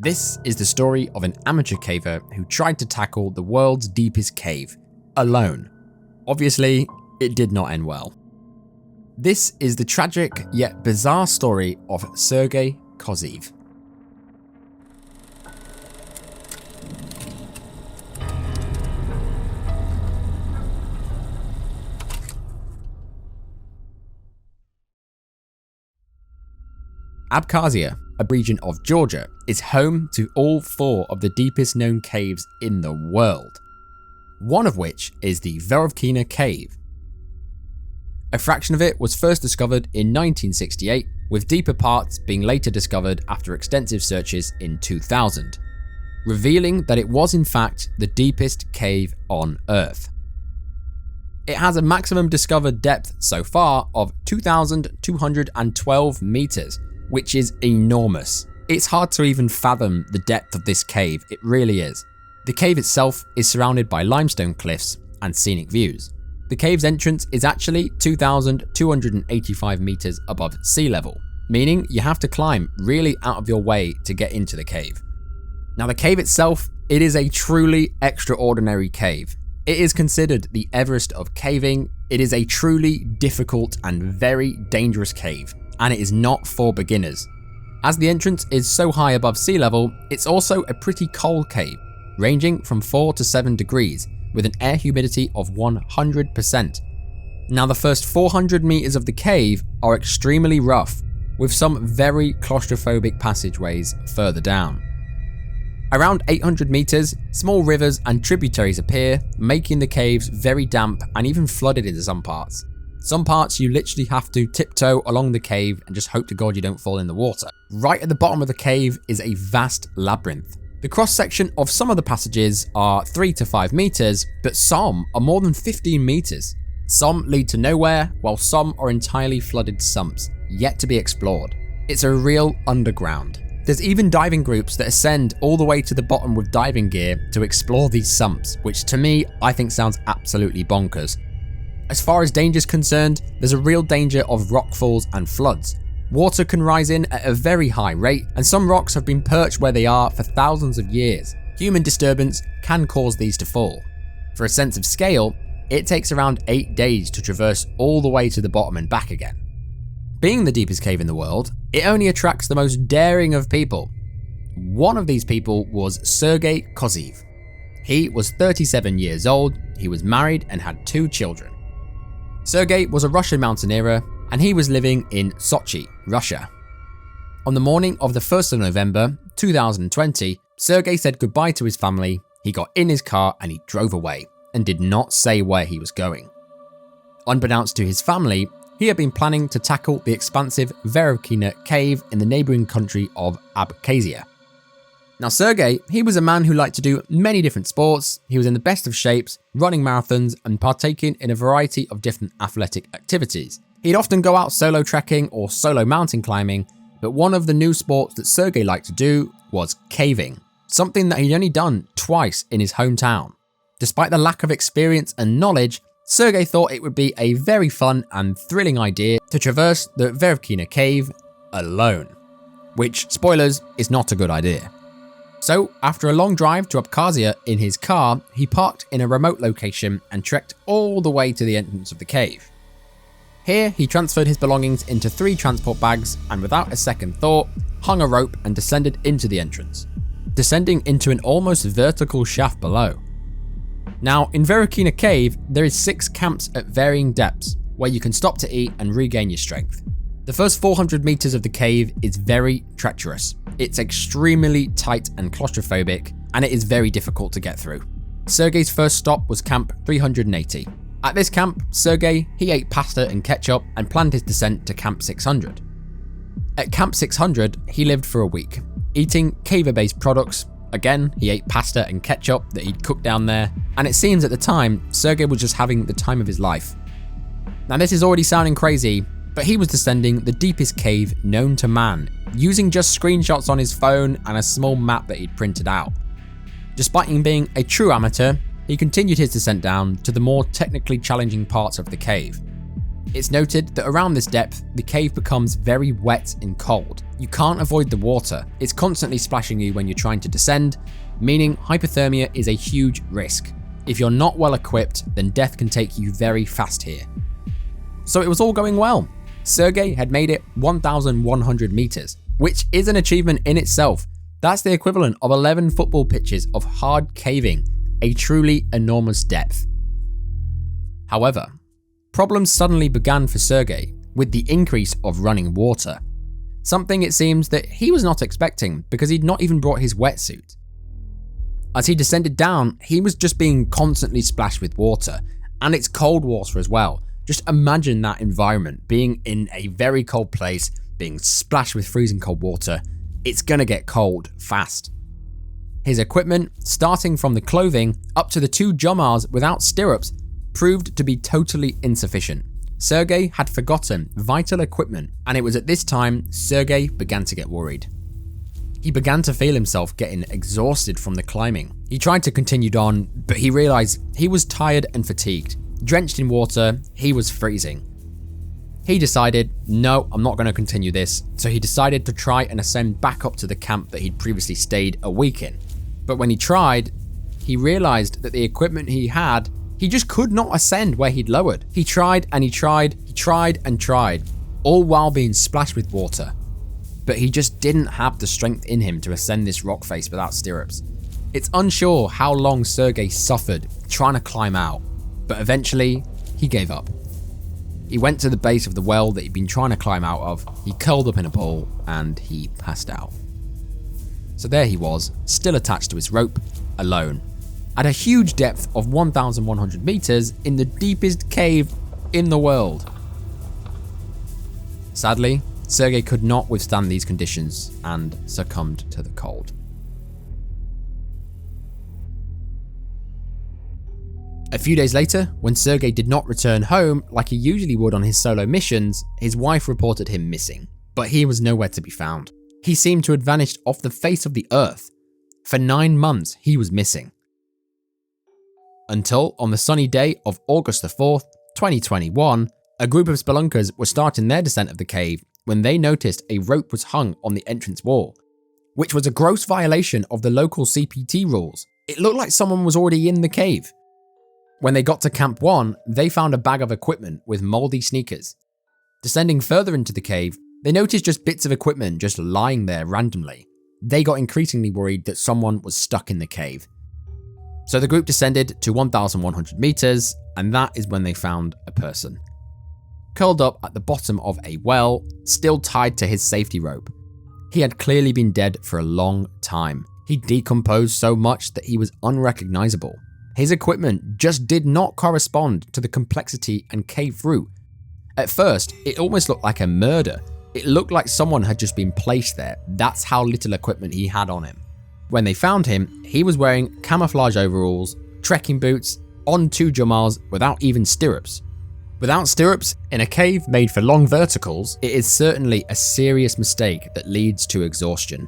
This is the story of an amateur caver who tried to tackle the world's deepest cave, alone. Obviously, it did not end well. This is the tragic yet bizarre story of Sergey Koziv. Abkhazia, a region of Georgia, is home to all 4 of the deepest known caves in the world, one of which is the Veryovkina Cave. A fraction of it was first discovered in 1968, with deeper parts being later discovered after extensive searches in 2000, revealing that it was in fact the deepest cave on Earth. It has a maximum discovered depth so far of 2,212 meters, which is enormous. It's hard to even fathom the depth of this cave, it really is. The cave itself is surrounded by limestone cliffs and scenic views. The cave's entrance is actually 2,285 meters above sea level, meaning you have to climb really out of your way to get into the cave. Now the cave itself, it is a truly extraordinary cave. It is considered the Everest of caving. It is a truly difficult and very dangerous cave, and it is not for beginners. As the entrance is so high above sea level, it's also a pretty cold cave, ranging from 4 to 7 degrees, with an air humidity of 100%. Now the first 400 meters of the cave are extremely rough, with some very claustrophobic passageways further down. Around 800 meters, small rivers and tributaries appear, making the caves very damp and even flooded in some parts. Some parts you literally have to tiptoe along the cave and just hope to God you don't fall in the water. Right at the bottom of the cave is a vast labyrinth. The cross section of some of the passages are 3 to 5 meters, but some are more than 15 meters. Some lead to nowhere, while some are entirely flooded sumps, yet to be explored. It's a real underground. There's even diving groups that ascend all the way to the bottom with diving gear to explore these sumps, which to me, I think sounds absolutely bonkers. As far as danger is concerned, there's a real danger of rockfalls and floods. Water can rise in at a very high rate, and some rocks have been perched where they are for thousands of years. Human disturbance can cause these to fall. For a sense of scale, it takes around 8 days to traverse all the way to the bottom and back again. Being the deepest cave in the world, it only attracts the most daring of people. One of these people was Sergey Koziv. He was 37 years old, he was married and had 2 children. Sergey was a Russian mountaineer, and he was living in Sochi, Russia. On the morning of the 1st of November, 2020, Sergey said goodbye to his family, he got in his car and he drove away, and did not say where he was going. Unbeknownst to his family, he had been planning to tackle the expansive Veryovkina Cave in the neighbouring country of Abkhazia. Now Sergey, he was a man who liked to do many different sports. He was in the best of shapes, running marathons and partaking in a variety of different athletic activities. He'd often go out solo trekking or solo mountain climbing, but one of the new sports that Sergey liked to do was caving, something that he'd only done twice in his hometown. Despite the lack of experience and knowledge, Sergey thought it would be a very fun and thrilling idea to traverse the Veryovkina Cave alone, which, spoilers, is not a good idea. So, after a long drive to Abkhazia in his car, he parked in a remote location and trekked all the way to the entrance of the cave. Here, he transferred his belongings into 3 transport bags and without a second thought, hung a rope and descended into the entrance, descending into an almost vertical shaft below. Now, in Veryovkina Cave, there is 6 camps at varying depths, where you can stop to eat and regain your strength. The first 400 meters of the cave is very treacherous. It's extremely tight and claustrophobic, and it is very difficult to get through. Sergey's first stop was Camp 380. At this camp, Sergey, he ate pasta and ketchup and planned his descent to Camp 600. At Camp 600, he lived for a week, eating caver-based products. Again, he ate pasta and ketchup that he'd cooked down there, and it seems at the time, Sergey was just having the time of his life. Now this is already sounding crazy, but he was descending the deepest cave known to man, using just screenshots on his phone and a small map that he'd printed out. Despite him being a true amateur, he continued his descent down to the more technically challenging parts of the cave. It's noted that around this depth, the cave becomes very wet and cold. You can't avoid the water. It's constantly splashing you when you're trying to descend, meaning hypothermia is a huge risk. If you're not well equipped, then death can take you very fast here. So it was all going well. Sergey had made it 1,100 meters, which is an achievement in itself. That's the equivalent of 11 football pitches of hard caving, a truly enormous depth. However, problems suddenly began for Sergey with the increase of running water. Something it seems that he was not expecting because he'd not even brought his wetsuit. As he descended down, he was just being constantly splashed with water, and it's cold water as well. Just imagine that environment, being in a very cold place, being splashed with freezing cold water. It's gonna get cold fast. His equipment, starting from the clothing up to the 2 jomars without stirrups, proved to be totally insufficient. Sergey had forgotten vital equipment, and it was at this time Sergey began to get worried. He began to feel himself getting exhausted from the climbing. He tried to continue on, but he realized he was tired and fatigued. Drenched in water, he was freezing. He decided, no, I'm not going to continue this, so he decided to try and ascend back up to the camp that he'd previously stayed a week in. But when he tried, he realized that the equipment he had, he just could not ascend where he'd lowered. He tried and he tried and tried, all while being splashed with water. But he just didn't have the strength in him to ascend this rock face without stirrups. It's unsure how long Sergey suffered trying to climb out, but eventually he gave up. He went to the base of the well that he'd been trying to climb out of, he curled up in a ball, and he passed out. So there he was, still attached to his rope, alone, at a huge depth of 1,100 meters in the deepest cave in the world. Sadly, Sergey could not withstand these conditions and succumbed to the cold. A few days later, when Sergey did not return home like he usually would on his solo missions, his wife reported him missing, but he was nowhere to be found. He seemed to have vanished off the face of the earth. For 9 months, he was missing. Until on the sunny day of August the 4th, 2021, a group of spelunkers were starting their descent of the cave when they noticed a rope was hung on the entrance wall, which was a gross violation of the local CPT rules. It looked like someone was already in the cave. When they got to Camp 1, they found a bag of equipment with moldy sneakers. Descending further into the cave, they noticed just bits of equipment just lying there randomly. They got increasingly worried that someone was stuck in the cave. So the group descended to 1,100 meters, and that is when they found a person. Curled up at the bottom of a well, still tied to his safety rope. He had clearly been dead for a long time. He decomposed so much that he was unrecognizable. His equipment just did not correspond to the complexity and cave route. At first, it almost looked like a murder. It looked like someone had just been placed there. That's how little equipment he had on him. When they found him, he was wearing camouflage overalls, trekking boots, on 2 jomars without even stirrups. Without stirrups, in a cave made for long verticals, it is certainly a serious mistake that leads to exhaustion.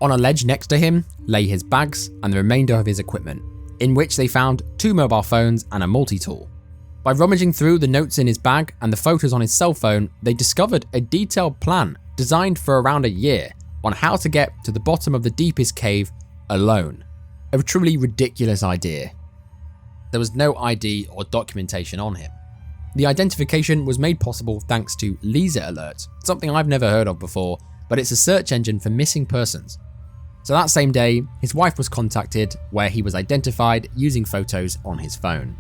On a ledge next to him lay his bags and the remainder of his equipment, in which they found 2 mobile phones and a multi-tool. By rummaging through the notes in his bag and the photos on his cell phone, they discovered a detailed plan designed for around a year on how to get to the bottom of the deepest cave alone. A truly ridiculous idea. There was no ID or documentation on him. The identification was made possible thanks to Lisa Alert, something I've never heard of before, but it's a search engine for missing persons. So that same day, his wife was contacted, where he was identified using photos on his phone.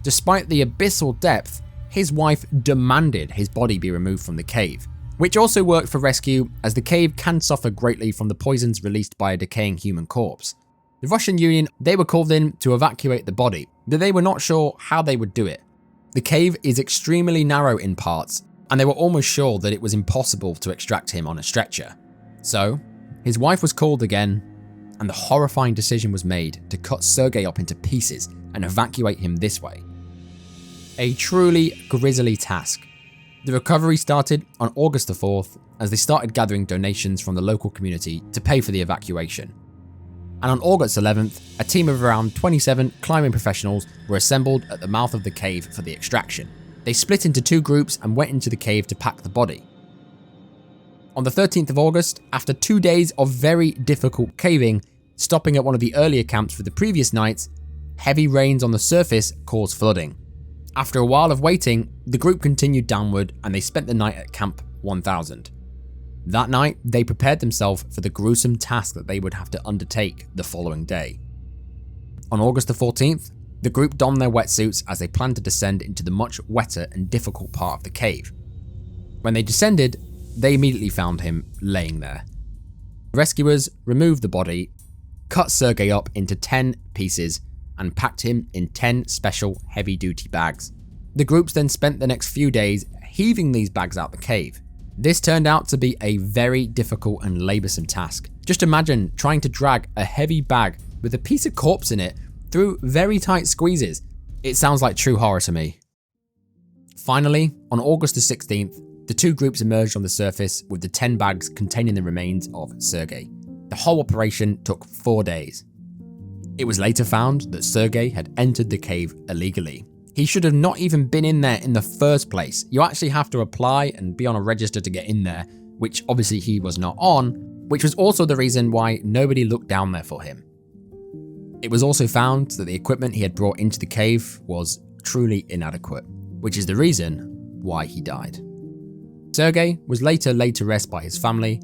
Despite the abyssal depth, his wife demanded his body be removed from the cave, which also worked for rescue, as the cave can suffer greatly from the poisons released by a decaying human corpse. The Russian Union, they were called in to evacuate the body, but they were not sure how they would do it. The cave is extremely narrow in parts, and they were almost sure that it was impossible to extract him on a stretcher. So, his wife was called again, and the horrifying decision was made to cut Sergey up into pieces and evacuate him this way. A truly grisly task. The recovery started on August the 4th as they started gathering donations from the local community to pay for the evacuation. And on August 11th, a team of around 27 climbing professionals were assembled at the mouth of the cave for the extraction. They split into 2 groups and went into the cave to pack the body. On the 13th of August, after 2 days of very difficult caving, stopping at one of the earlier camps for the previous night, heavy rains on the surface caused flooding. After a while of waiting, the group continued downward and they spent the night at Camp 1000. That night, they prepared themselves for the gruesome task that they would have to undertake the following day. On August the 14th, the group donned their wetsuits as they planned to descend into the much wetter and difficult part of the cave. When they descended, they immediately found him laying there. Rescuers removed the body, cut Sergey up into 10 pieces, and packed him in 10 special heavy-duty bags. The groups then spent the next few days heaving these bags out the cave. This turned out to be a very difficult and laboursome task. Just imagine trying to drag a heavy bag with a piece of corpse in it through very tight squeezes. It sounds like true horror to me. Finally, on August the 16th, the 2 groups emerged on the surface with the 10 bags containing the remains of Sergey. The whole operation took 4 days. It was later found that Sergey had entered the cave illegally. He should have not even been in there in the first place. You actually have to apply and be on a register to get in there, which obviously he was not on, which was also the reason why nobody looked down there for him. It was also found that the equipment he had brought into the cave was truly inadequate, which is the reason why he died. Sergey was later laid to rest by his family,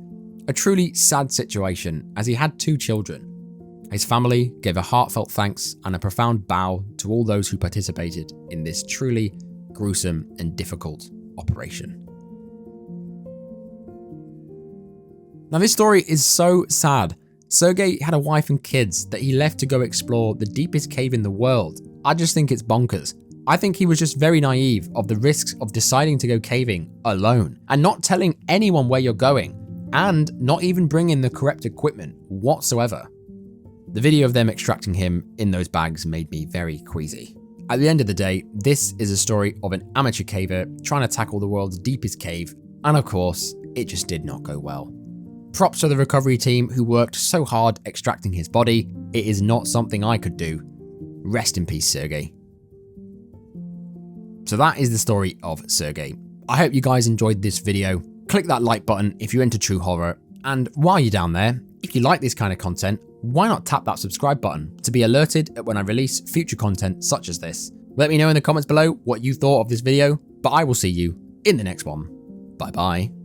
a truly sad situation as he had 2 children. His family gave a heartfelt thanks and a profound bow to all those who participated in this truly gruesome and difficult operation. Now this story is so sad. Sergey had a wife and kids that he left to go explore the deepest cave in the world. I just think it's bonkers. I think he was just very naive of the risks of deciding to go caving alone and not telling anyone where you're going and not even bringing the correct equipment whatsoever. The video of them extracting him in those bags made me very queasy. At the end of the day, this is a story of an amateur caver trying to tackle the world's deepest cave, and of course, it just did not go well. Props to the recovery team who worked so hard extracting his body. It is not something I could do. Rest in peace, Sergey. So that is the story of Sergey. I hope you guys enjoyed this video. Click that like button if you're into true horror, and while you're down there, if you like this kind of content, why not tap that subscribe button to be alerted when I release future content such as this. Let me know in the comments below what you thought of this video, but I will see you in the next one. Bye bye.